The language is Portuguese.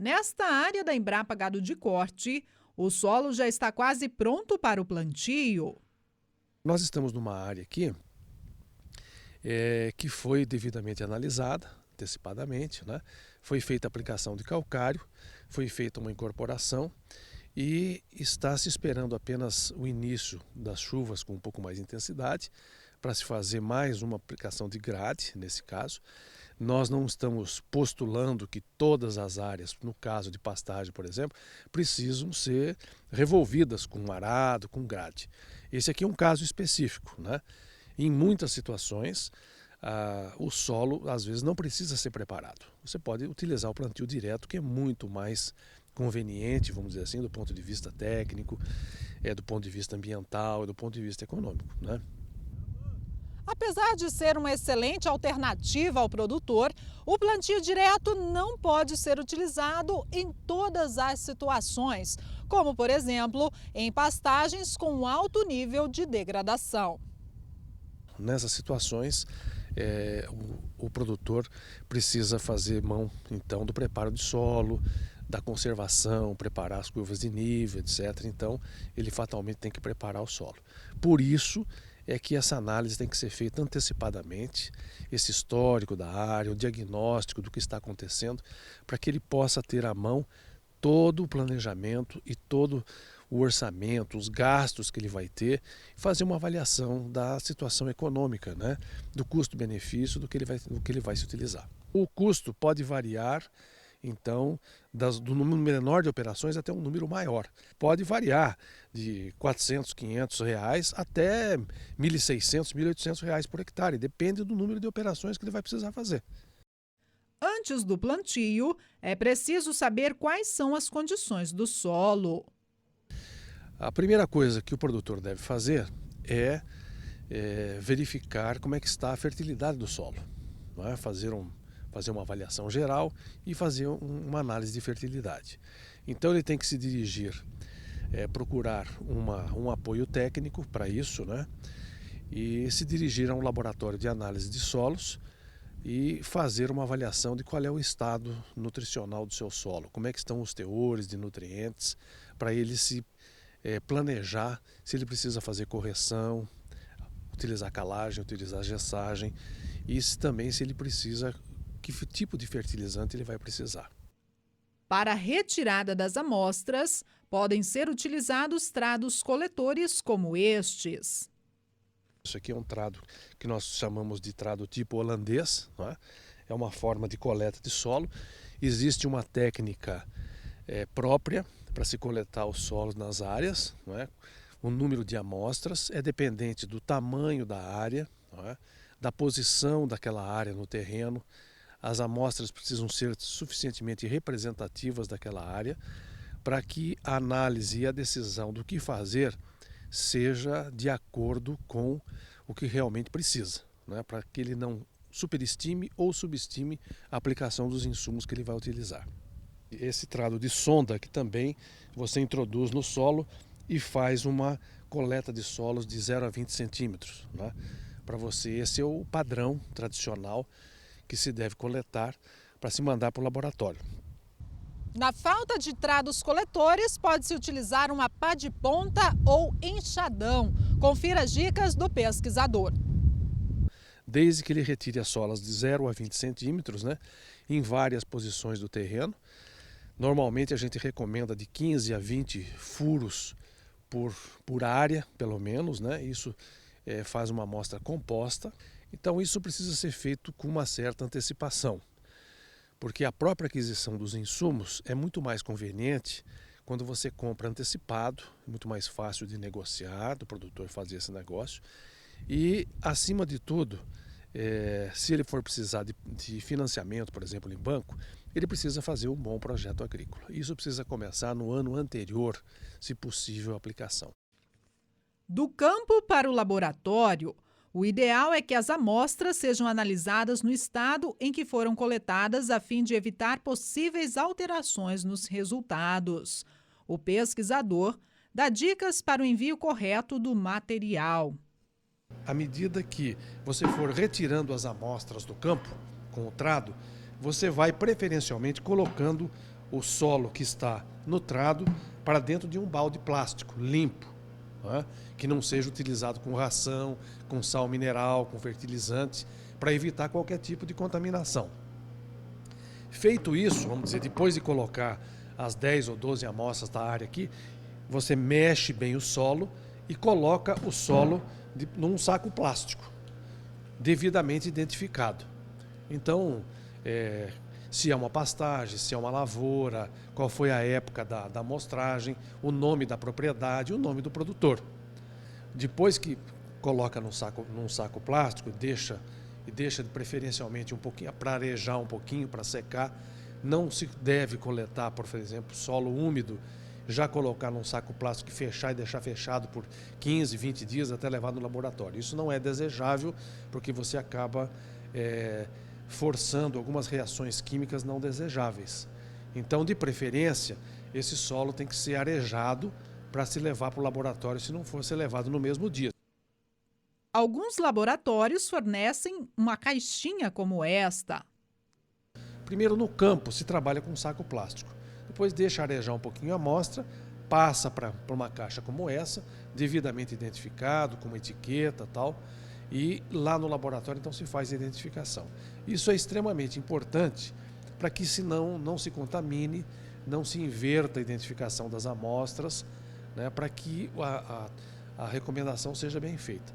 Nesta área da Embrapa Gado de Corte, o solo já está quase pronto para o plantio. Nós estamos numa área aqui que foi devidamente analisada, antecipadamente, né? Foi feita a aplicação de calcário, foi feita uma incorporação e está se esperando apenas o início das chuvas com um pouco mais de intensidade para se fazer mais uma aplicação de grade, nesse caso. Nós não estamos postulando que todas as áreas, no caso de pastagem, por exemplo, precisam ser revolvidas com arado, com grade. Esse aqui é um caso específico, né? Em muitas situações, o solo às vezes não precisa ser preparado. Você pode utilizar o plantio direto, que é muito mais conveniente, vamos dizer assim, do ponto de vista técnico, do ponto de vista ambiental, do ponto de vista econômico, né? Apesar de ser uma excelente alternativa ao produtor, o plantio direto não pode ser utilizado em todas as situações, como, por exemplo, em pastagens com alto nível de degradação. Nessas situações, o produtor precisa fazer mão, então, do preparo de solo, da conservação, preparar as curvas de nível, etc. Então, ele fatalmente tem que preparar o solo. Por isso é que essa análise tem que ser feita antecipadamente, esse histórico da área, o diagnóstico do que está acontecendo, para que ele possa ter à mão todo o planejamento e todo o orçamento, os gastos que ele vai ter, fazer uma avaliação da situação econômica, né? Do custo-benefício do que ele vai se utilizar. O custo pode variar, então, do número menor de operações até um número maior. Pode variar de 400, 500 reais até 1.600, 1.800 reais por hectare, depende do número de operações que ele vai precisar fazer. Antes do plantio, é preciso saber quais são as condições do solo. A primeira coisa que o produtor deve fazer é verificar como é que está a fertilidade do solo, não é? Fazer uma avaliação geral e fazer uma análise de fertilidade. Então ele tem que se dirigir, procurar um apoio técnico para isso, né? E se dirigir a um laboratório de análise de solos e fazer uma avaliação de qual é o estado nutricional do seu solo, como é que estão os teores de nutrientes, para ele se planejar se ele precisa fazer correção, utilizar calagem, utilizar gessagem e também se ele precisa, que tipo de fertilizante ele vai precisar. Para a retirada das amostras, podem ser utilizados trados coletores como estes. Isso aqui é um trado que nós chamamos de trado tipo holandês, não é? É uma forma de coleta de solo. Existe uma técnica própria para se coletar os solos nas áreas, não é? O número de amostras é dependente do tamanho da área, não é? Da posição daquela área no terreno. As amostras precisam ser suficientemente representativas daquela área para que a análise e a decisão do que fazer seja de acordo com o que realmente precisa, né? Para que ele não superestime ou subestime a aplicação dos insumos que ele vai utilizar. Esse trado de sonda que também você introduz no solo e faz uma coleta de solos de 0 a 20 centímetros, né? Para você, esse é o padrão tradicional que se deve coletar para se mandar para o laboratório. Na falta de trados coletores, pode-se utilizar uma pá de ponta ou enxadão. Confira as dicas do pesquisador. Desde que ele retire as solas de 0 a 20 centímetros, né, em várias posições do terreno. Normalmente a gente recomenda de 15 a 20 furos por área, pelo menos, né? Isso faz uma amostra composta. Então isso precisa ser feito com uma certa antecipação, porque a própria aquisição dos insumos é muito mais conveniente quando você compra antecipado, é muito mais fácil de negociar, do produtor fazer esse negócio. E, acima de tudo, se ele for precisar de financiamento, por exemplo, em banco, ele precisa fazer um bom projeto agrícola. Isso precisa começar no ano anterior, se possível, a aplicação. Do campo para o laboratório, o ideal é que as amostras sejam analisadas no estado em que foram coletadas a fim de evitar possíveis alterações nos resultados. O pesquisador dá dicas para o envio correto do material. À medida que você for retirando as amostras do campo com o trado, você vai preferencialmente colocando o solo que está no trado para dentro de um balde plástico limpo, né? Que não seja utilizado com ração, com sal mineral, com fertilizante, para evitar qualquer tipo de contaminação. Feito isso, vamos dizer, depois de colocar as 10 ou 12 amostras da área aqui, você mexe bem o solo e coloca o solo num saco plástico, devidamente identificado. Então, se é uma pastagem, se é uma lavoura, qual foi a época da amostragem, o nome da propriedade, o nome do produtor. Depois que coloca num saco plástico, deixa preferencialmente um pouquinho, para arejar um pouquinho, para secar. Não se deve coletar, por exemplo, solo úmido, já colocar num saco plástico e fechar e deixar fechado por 15, 20 dias até levar no laboratório. Isso não é desejável, porque você acaba forçando algumas reações químicas não desejáveis. Então, de preferência, esse solo tem que ser arejado para se levar para o laboratório, se não for ser levado no mesmo dia. Alguns laboratórios fornecem uma caixinha como esta. Primeiro, no campo, se trabalha com saco plástico. Depois deixa arejar um pouquinho a amostra, passa para uma caixa como essa, devidamente identificado, com uma etiqueta e tal, e lá no laboratório então se faz a identificação. Isso é extremamente importante para que senão não se contamine, não se inverta a identificação das amostras, né, para que a recomendação seja bem feita.